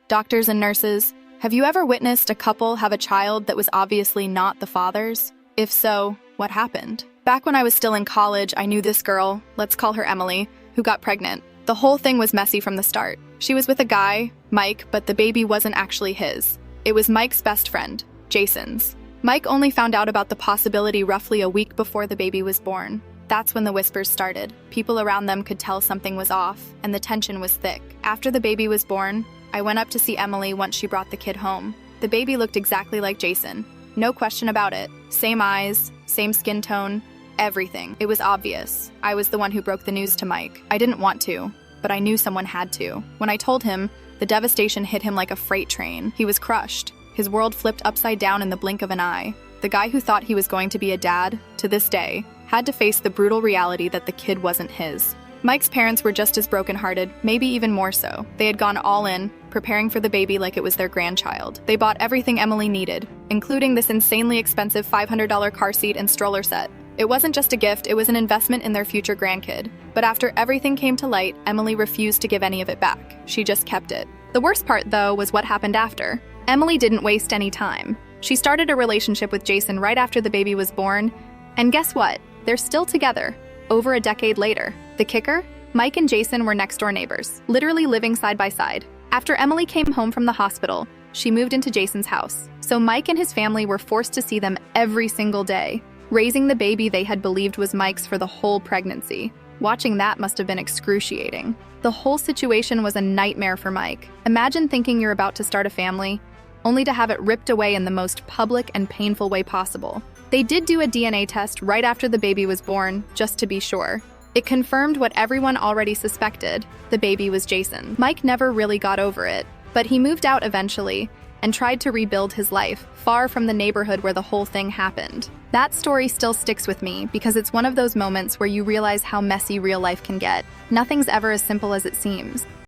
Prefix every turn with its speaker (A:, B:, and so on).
A: Doctors and nurses, have you ever witnessed a couple have a child that was obviously not the father's? If so, what happened? Back when I was still in college, I knew this girl, let's call her Emily, who got pregnant. The whole thing was messy from the start. She was with a guy, Mike, but the baby wasn't actually his. It was Mike's best friend, Jason's. Mike only found out about the possibility roughly a week before the baby was born. That's when the whispers started. People around them could tell something was off, and the tension was thick. After the baby was born, I went up to see Emily once she brought the kid home. The baby looked exactly like Jason. No question about it. Same eyes, same skin tone, everything. It was obvious. I was the one who broke the news to Mike. I didn't want to, but I knew someone had to. When I told him, the devastation hit him like a freight train. He was crushed. His world flipped upside down in the blink of an eye. The guy who thought he was going to be a dad, to this day, had to face the brutal reality that the kid wasn't his. Mike's parents were just as brokenhearted, maybe even more so. They had gone all in, preparing for the baby like it was their grandchild. They bought everything Emily needed, including this insanely expensive $500 car seat and stroller set. It wasn't just a gift, it was an investment in their future grandkid. But after everything came to light, Emily refused to give any of it back. She just kept it. The worst part, though, was what happened after. Emily didn't waste any time. She started a relationship with Jason right after the baby was born, and guess what? They're still together, over a decade later. The kicker? Mike and Jason were next-door neighbors, literally living side by side. After Emily came home from the hospital, she moved into Jason's house. So Mike and his family were forced to see them every single day, raising the baby they had believed was Mike's for the whole pregnancy. Watching that must have been excruciating. The whole situation was a nightmare for Mike. Imagine thinking you're about to start a family, only to have it ripped away in the most public and painful way possible. They did do a DNA test right after the baby was born, just to be sure. It confirmed what everyone already suspected: the baby was Jason. Mike never really got over it, but he moved out eventually and tried to rebuild his life, far from the neighborhood where the whole thing happened. That story still sticks with me because it's one of those moments where you realize how messy real life can get. Nothing's ever as simple as it seems.